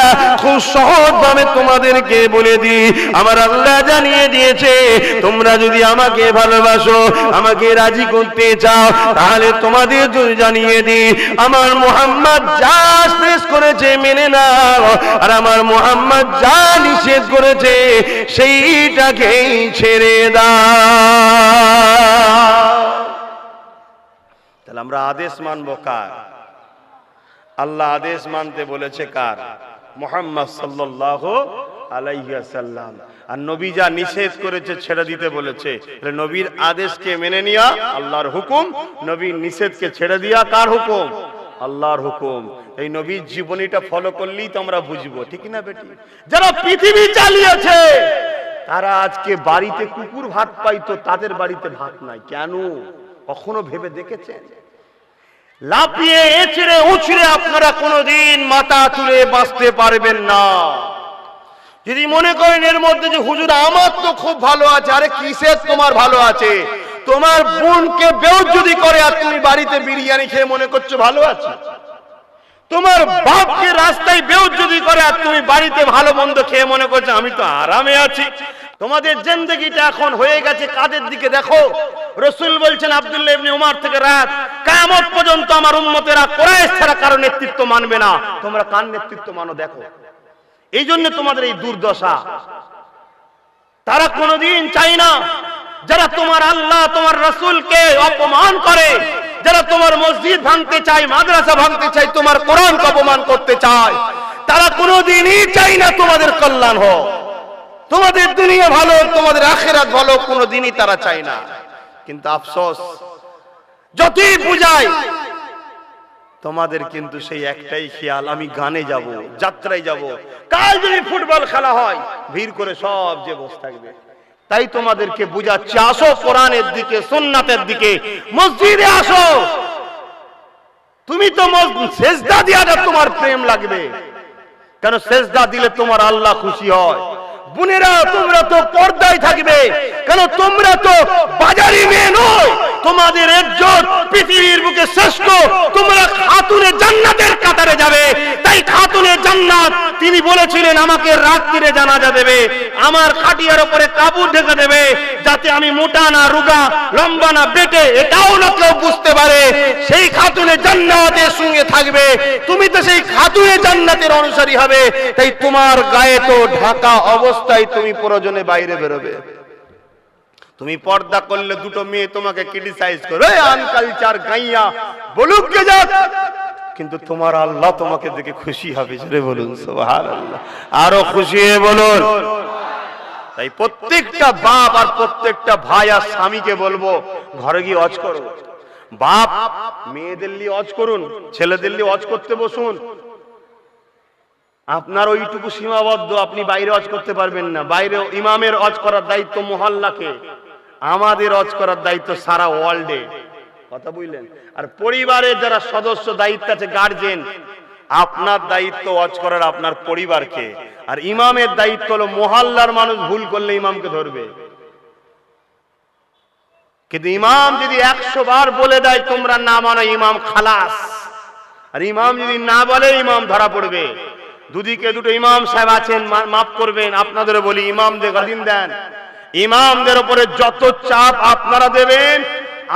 খুব সহজভাবে তোমাদেরকে বলে দিই, আমার আল্লাহ জানিয়ে দিয়েছে, তোমরা যদি আমাকে ভালোবাসো, আমাকে রাজি করতে চাও, তাহলে তোমাদের যদি জানিয়ে দিই, আমার মুহাম্মদ যা আদেশ করেছে মেনে নাও, আর আমার মুহাম্মদ যা নিষেধ করেছে সেইটাকেই ছেড়ে দাও। তাহলে আমরা আদেশ মানবো কার? আল্লাহ আদেশ মানতে বলেছে কার? মুহাম্মদ সাল্লাল্লাহু আলাইহি ওয়াসাল্লাম। আর নবী যা নিষেধ করেছে ছেড়ে দিতে বলেছে। নবীর আদেশকে মেনে নেওয়া আল্লাহর হুকুম, নবীর নিষেধকে ছেড়ে দেওয়া কার হুকুম? আল্লাহর হুকুম। এই নবীর জীবনীটা ফলো করলেই তো আমরা বুঝবো, ঠিক না বেটি? যারা পৃথিবী চালিয়েছে তারা আজকে বাড়িতে কুকুর ভাত পাইতো, তাদের বাড়িতে ভাত নাই কেন? কখনো ভেবে দেখেছেন? লাফিয়ে এছড়ে উছড়ে আপনারা কোনোদিন মাথা তুলে বাঁচতে পারবেন না। যদি মনে করেন এর মধ্যে যে হুজুর আমার তো খুব ভালো আছে, আরে কিসের তোমার ভালো আছে? তোমার বোনকে বেউজ্জতি করে আর তুমি বাড়িতে বিরিয়ানি খেয়ে মনে করছো ভালো আছে? তোমার বাপকে রাস্তায় বেউজ্জতি করে আর তুমি বাড়িতে ভালো মন্দ খেয়ে মনে করছো আমি তো আরামে আছি। তোমাদের জিন্দেগিটা এখন হয়ে গেছে কাদের দিকে দেখো? রাসূল বলছেন আব্দুল্লাহ ইবনে উমর থেকে রাত কিয়ামত পর্যন্ত আমার উম্মতেরা কুরাইশ ছাড়া কারো নেতৃত্ব মানবে না। তোমরা কার নেতৃত্ব মানো দেখো। এই জন্য তোমাদের এই দুর্দশা। তারা কোনোদিন চাই না যারা তোমার আল্লাহ তোমার রাসূলকে অপমান করে, যারা তোমার মসজিদ ভাঙতে চায়, মাদ্রাসা ভাঙতে চায়, তোমার কোরআনকে অপমান করতে চায়, তারা কোনোদিনই চাই না তোমাদের কল্যাণ হোক, তোমাদের দুনিয়া ভালো, তোমাদের আখিরাত ভালো, কোনোদিনই তারা চায় না। কিন্তু আফসোস, যতই বুঝাই তোমাদের কিন্তু সেই একটাই খেয়াল, আমি গানে যাব, যাত্রায় যাব, কাল যদি ফুটবল খেলা হয় ভিড় করে সব যে বসে থাকবে। তাই তোমাদেরকে বুঝাচ্ছি, আসো কোরআনের দিকে, সুন্নাতের দিকে, মসজিদে আসো। তুমি তো সেজদা দিয়াটা তোমার প্রেম লাগবে, কেন সেজদা দিলে তোমার আল্লাহ খুশি হয়। বোনেরা তোমরা তো পর্দায় থাকবে, কেন তোমরা তো বাজারি মেয়ে নয়, তোমাদের ইজ্জত পৃথিবীর বুকে শ্রেষ্ঠ, তোমরা খাতুনে জান্নাতের কাতারে যাবে। তাই খাতুনে জান্নাত তিনি বলেছিলেন আমাকে রাত্রিরে জানাজা দেবে, আমার খাটিয়ার উপরে কাপড় ঢেকে দেবে, যাতে আমি মোটা না, রোগা, লম্বা না, বেটে, এটাও না কেউ বুঝতে পারে। সেই খাতুনে জান্নাতের সঙ্গে থাকবে, তুমি তো সেই খাতুনে জান্নাতের অনুসারী হবে। তাই তোমার গায়ে তো ঢাকা অবস্থায় তুমি প্রয়োজনে বাইরে বেরোবে। তুমি পর্দা করলে দুটো মেয়ে তোমাকে ক্রিটিসাইজ করে, আনকালচার গাইয়া বলুক কে যাক, কিন্তু তোমার আল্লাহ তোমাকে দেখে খুশি হবে। জোরে বলুন সুবহানাল্লাহ, আরো খুশি হয়ে বলুন। তাই প্রত্যেকটা বাপ আর প্রত্যেকটা ভাই আর স্বামীকে বলবো, ঘরে গিয়ে ওয়াজ করো। বাপ মেয়েদের নিয়ে ওয়াজ করুন, ছেলেদের নিয়ে ওয়াজ করতে বসুন। আপনার ওইটুকু সীমাবদ্ধ, আপনি বাইরে ওয়াজ করতে পারবেন না। বাইরে ইমামের ওয়াজ করার দায়িত্ব মহল্লাকে, আমাদের ওয়াজ করার দায়িত্ব সারা ওয়ার্ল্ডে। কথা বুঝলেন? আর পরিবারের যারা সদস্য দায়িত্ব আছে, গার্জেন, আপনার দায়িত্ব ওয়াজ করার আপনার পরিবারকে। আর ইমামের দায়িত্ব হলো মহল্লার মানুষ ভুল করলে ইমামকে ধরবে। কিন্তু ইমাম যদি 100 বার বলে দেয় তোমরা না মানো, ইমাম খালাস, আর ইমাম যদি না বলে ইমাম ধরা পড়বে। দুদিকে দুটো ইমাম সাহেব আছেন, মাফ করবেন, আপনাদেরও বলি ইমামদের গাদিন দেন। ইমামদের উপরে যত চাপ আপনারা দেবেন,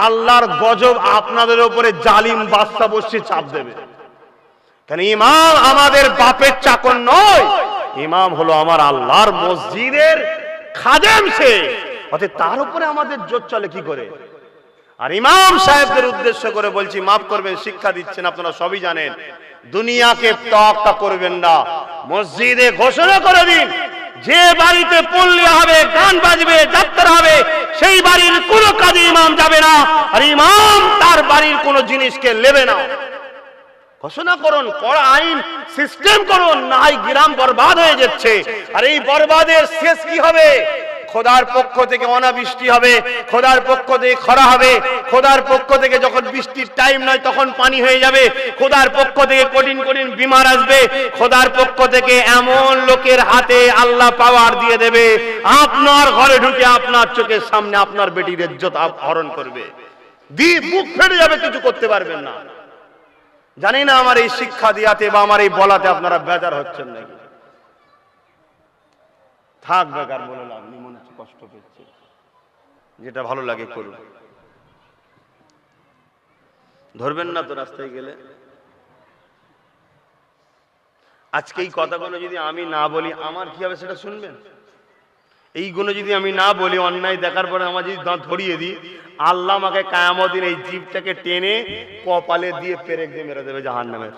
আল্লাহর গজব আপনাদের উপরে জালিম বাদশা বসে চাপ দেবে। কেন ইমাম আমাদের বাপের চাকর নয়, ইমাম হলো আমার আল্লাহর মসজিদের খাদেম। সে অতএব তার উপরে আমাদের জোর চলে কি করে? আর ইমাম সাহেবদের উদ্দেশ্য করে বলছি, মাফ করবেন, শিক্ষা দিচ্ছেন, আপনারা সবই জানেন, দুনিয়াকে তোয়াক্কা করবেন না। মসজিদে ঘোষণা করে দিন, যে বাড়িতে পড়লে হবে, গান বাজবে, যাত্রা হবে, সেই বাড়ির কোনো কাজে ইমাম যাবে না, আর ইমাম তার বাড়ির কোনো জিনিসকে নেবে না। ঘোষণা করুন, কড়া আইন সিস্টেম করুন, না হয় গ্রাম বরবাদ হয়ে যাচ্ছে। আর এই বরবাদের শেষ কি হবে? খোদার পক্ষ থেকে অনাবৃষ্টি হবে, খোদার পক্ষ থেকে খরা হবে, খোদার পক্ষ থেকে যখন বৃষ্টির টাইম নয় তখন পানি হয়ে যাবে, খোদার পক্ষ থেকে কঠিন কঠিন বিমার আসবে, খোদার পক্ষ থেকে এমন লোকের হাতে আল্লাহ পাওয়ার দিয়ে দেবে, আপনার ঘরে ঢুকে আপনার চোখের সামনে আপনার বেটির ইজ্জত হরণ করবে, বুক ফেটে যাবে, কিছু করতে পারবেন না। জানি না আমার এই শিক্ষা দিয়াতে বা আমার এই বলাতে আপনারা বেজার হচ্ছেন নাকি? থাক, বেকার বলে লাভ নেই, মনে হচ্ছে কষ্ট পেয়েছে, যেটা ভালো লাগে করুন। ধরবেন না তো রাস্তায় গেলে। আজকে এই কথাগুলো যদি আমি না বলি আমার কি হবে সেটা শুনবেন? এইগুলো যদি আমি না বলি, অন্যায় দেখার পরে আমার যদি দাঁত ধরিয়ে দিই, আল্লাহ আমাকে কিয়ামত দিন এই জীবটাকে টেনে কপালে দিয়ে পেরেক দিয়ে মেরে দেবে জাহান্নামের।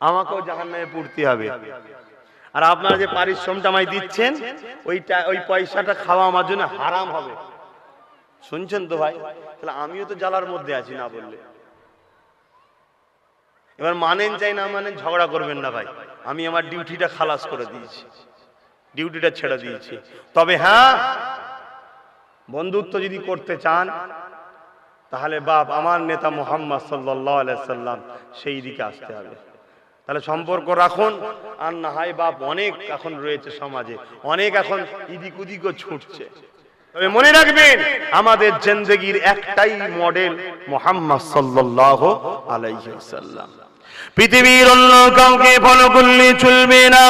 আমাকেও জাহান্নামে পড়তে হবে। আর আপনারা যে পারিশ্রমটা আমায় দিচ্ছেন, ওই পয়সাটা খাওয়া আমার জন্য হারাম হবে। শুনছেন তো ভাই? তাহলে আমিও তো জ্বালার মধ্যে আছি না বললে। এবার মানেন চাই না মানেন, ঝগড়া করবেন না ভাই। আমি আমার ডিউটিটা খালাস করে দিয়েছি, ডিউটিটা ছেড়ে দিয়েছি। তবে হ্যাঁ, বন্ধুত্ব যদি করতে চান তাহলে বাপ আমার নেতা মুহাম্মদ সাল্লাল্লাহু আলাইহি সাল্লাম সেই দিকে আসতে হবে। তাহলে সম্পর্ক রাখুন। আর না হয় বাপ অনেক এখন রয়েছে সমাজে, অনেক এখন ইদিক উদিকও ছুটছে। তবে মনে রাখবেন, আমাদের জিন্দেগির একটাই মডেল মুহাম্মদ সাল্লাল্লাহু আলাইহি ওয়াসাল্লাম। পৃথিবীর অন্য কাউকে ফলো করলে চলবে না।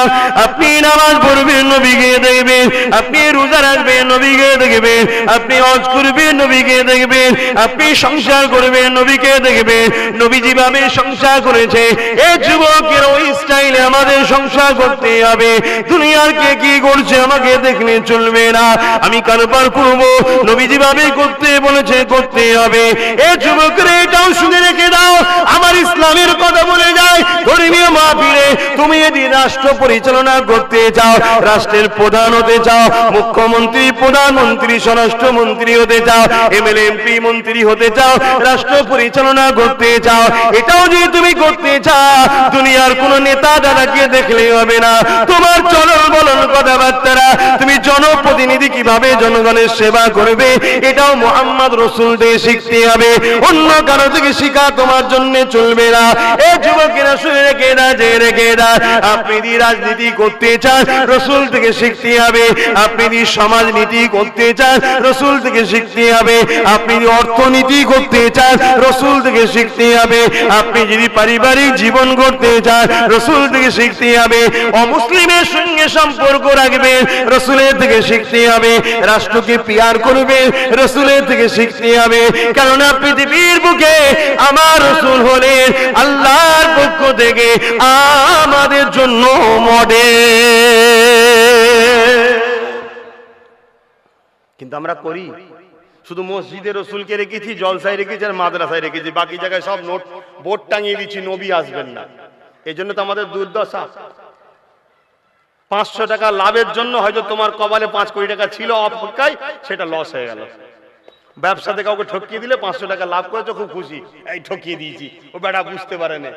আপনি নামাজ পড়বেন, নবীকে দেখবেন, আপনি রোজা রাখবেন, নবীকে দেখবেন, আপনি হজ করবেন, নবীকে দেখবেন, আপনি সংসার করবেন, নবীকে দেখবেন, নবী যেভাবে সংসার করেছে এই যুবকের ওই স্টাইলে আমাদের সংসার করতে হবে। দুনিয়ার কে কি করছে আমাকে দেখলে চলবে না। আমি কারবার করব, নবী যেভাবে করতে বলেছে করতে হবে। এই যুবকের এটাও শুনে রেখে দাও, আমার ইসলামের কথা বলে যায় ধর্মীয় মাহফিলে তুমি যদি রাষ্ট্র পরিচালনা করতে চাও, রাষ্ট্রের প্রধান হতে চাও, মুখ্যমন্ত্রী, প্রধানমন্ত্রী, স্বরাষ্ট্রমন্ত্রী হতে চাও, এমএলএ এমপি মন্ত্রী হতে চাও, রাষ্ট্র পরিচালনা করতে চাও, এটাও যদি তুমি করতে চাও, দুনিয়ার কোন নেতা দাদাকে দেখলে হবে না। তোমার চলন বলন কথাবার্তারা, তুমি জনপ্রতিনিধি কিভাবে জনগণের সেবা করবে এটাও মুহাম্মদ রাসূল থেকে শিখতে হবে। অন্য কারো থেকে শিখা তোমার জন্য চলবে না। এই যুবকেরা শুনে রেখে না, যে রেখে না, আপনি যদি রাজনীতি করতে চান রাসূল থেকে শিখতে হবে, আপনি যদি সমাজনীতি করতে চান রাসূল থেকে শিখতে হবে, আপনি যদি অর্থনীতি করতে চান রাসূল থেকে শিখতে হবে, আপনি যদি পারিবারিক জীবন করতে চান রাসূল থেকে শিখতে হবে, অমুসলিমের সঙ্গে সম্পর্ক রাখবেন রাসূলের থেকে শিখতে হবে, রাষ্ট্রকে পিয়ার করবেন রাসূলের থেকে শিখতে হবে। কারণ পৃথিবীর বুকে আমার রাসূল হলেন আল্লাহর পক্ষ থেকে আমাদের জন্য মডেল। কিন্তু আমরা করি শুধু মসজিদে রাসূলকে রেখেছি, জলসায় রেখেছি আর মাদ্রাসায় রেখেছি, বাকি জায়গায় সব নোট বোর্ড টাঙিয়ে দিচ্ছি নবী আসবেন না। এই জন্য তো আমাদের দুর্দশা। 500 টাকা লাভের জন্য হয়তো তোমার কপালে 5 কোটি টাকা ছিল অপেক্ষায়, সেটা লস হয়ে গেল। ব্যবসাতে কাউকে ঠকিয়ে দিলে 500 টাকা লাভ করেছো, খুব খুশি, এই ঠকিয়ে দিয়েছি, ও বেটা বুঝতে পারে না,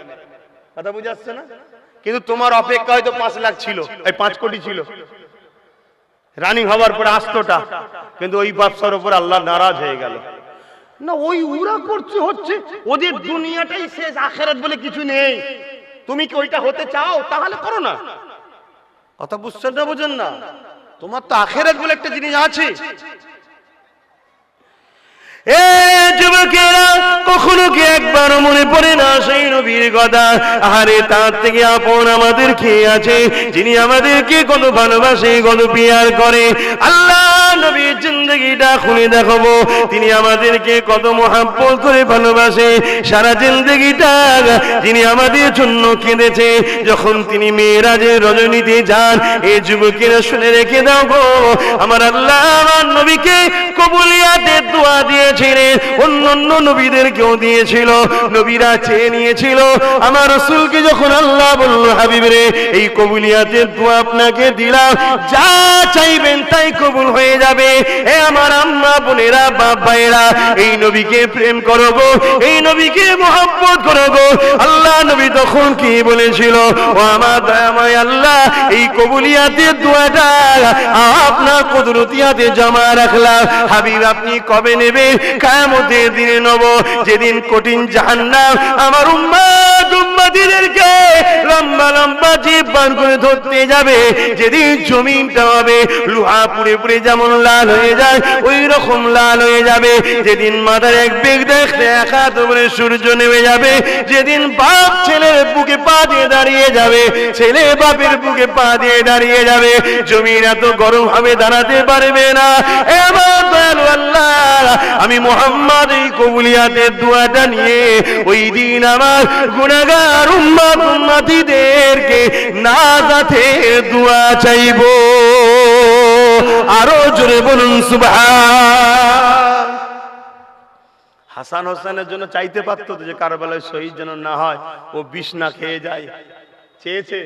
কথা বুঝে আসছে না? কিন্তু তোমার অপেক্ষা হয়তো 5 লাখ ছিল, এই 5 কোটি ছিল রানিং হওয়ার পরে আসতোটা, কিন্তু ওই ব্যবসার উপর আল্লাহ নারাজ হয়ে গেল না। ওই উরা করছে হচ্ছে ওদের দুনিয়াটাই শেষ, আখিরাত বলে কিছু নেই। তুমি কি ওইটা হতে চাও তাহলে করো না, কথা বুঝছেন না? বুঝেন না? তোমার তো আখিরাত বলে একটা জিনিস আছে। এ যুবকেরা, কখনো কি একবার মনে পড়ে না সেই নবীর কথা? আরে তার থেকে আপন আমাদের কে আছে, যিনি আমাদেরকে কত ভালোবাসে, কত পিয়ার করে? আল্লাহ নবীর জিন্দগিটা খুলে দেখাবো, তিনি আমাদেরকে কত মহাব্বত করে ভালোবাসে। সারা জিন্দগিটা যিনি আমাদের জন্য কেঁদেছে, যখন তিনি মেরাজের রজনীতে যান। এই যুবকেরা শুনে রেখে দাও গো, আমার আল্লাহ আমার নবীকে কবুলিয়াতের দোয়া দিয়েছিলেন, অন্য নবীদেরকেও দিয়েছিল। নবীরা চেয়ে নিয়েছিল আমার রাসূলকে, যখন আল্লাহ বলল হাবিব রে এই কবুলিয়াতের দোয়া আপনাকে দিলাম, যা চাইবেন তাই কবুল হয়ে যাবে। এ আমার আম্মা বোনেরা, বাপ ভাইয়েরা, এই নবীকে প্রেম করো গো, এই নবীকে মহব্বত করো গো। আল্লাহ নবী তখন কি বলেছিল? ও আমার দয়াময় আল্লাহ, এই কবুলিয়াতের দোয়াটা আপনার কুদরতি হাতে জমা রাখলাম। হাবিব আপনি কবে নেবে? কিয়ামতের দিনে নেব, যেদিন কঠিন জাহান্নাম আমার উম্মতিদেরকে লম্বা লম্বা জিভ বার করে ধরতে যাবে, যেদিন জমিনটা হবে লোহা পুড়ে পুড়ে যেমন লাল হয়ে যায় ওই রকম লাল হয়ে যাবে, যেদিন মাথার এক বেগ দেখতে এক হাত উপরে সূর্য নেমে যাবে, যেদিন বাপ ছেলের বুকে পা দিয়ে দাঁড়িয়ে যাবে, ছেলে বাপের বুকে পা দিয়ে দাঁড়িয়ে যাবে, জমিন এত গরম হবে দাঁড়াতে পারবে না। এবার দয়ালু আল্লাহ, আমি মুহাম্মদ এই কবুলিয়াতের দোয়াটা নিয়ে ওই দিন আমার গুনাহগার উম্মতিদেরকে নাজাতের দোয়া চাইবো। আরো জোরে বলুন সুবহান। হাসান হোসেনের জন্য চাইতে পারতো যে কারবালায় শহীদ যেন না হয়, ও বিষ না খেয়ে যায়, চেয়েছে,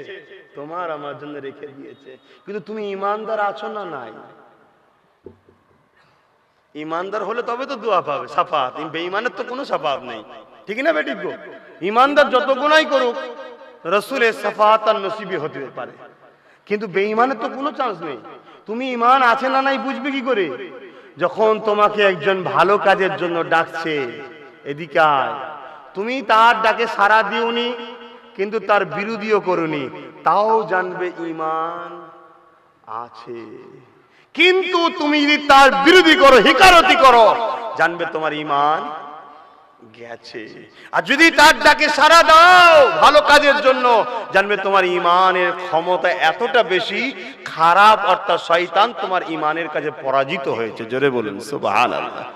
তোমার আমার জন্য রেখে দিয়েছে। কিন্তু তুমি ইমানদার আছো না নাই? ইমানদার হলে তবে তো দোয়া পাবে, সাফাত। বেঈমানের তো কোনো সাফাত নেই, ঠিক না বেটি গো? ইমানদার যত গুনাই করুক রাসূলের সাফাত আর নসিবে হতে পারে, কিন্তু বেঈমানের তো কোনো চান্স নেই। তুমি ইমান আছে না নাই বুঝবে কি করে? যখন তোমাকে একজন ভালো কাজের জন্য ডাকছে, এদিকে আয়, তুমি তার ডাকে সাড়া দিওনি, কিন্তু তার বিরোধীও করুনি, তাও জানবে ইমান আছে। কিন্তু তুমি যদি তার বিরোধী করো, হিকারতি করো, জানবে তোমার ইমান গেছে। আর যদি তার ডাকে সাড়া দাও ভালো কাজের জন্য, জানবে তোমার ইমানের ক্ষমতা এতটা বেশি, খারাপ অর্থাৎ শয়তান তোমার ইমানের কাছে পরাজিত হয়েছে। জোরে বলুন সুবহানাল্লাহ।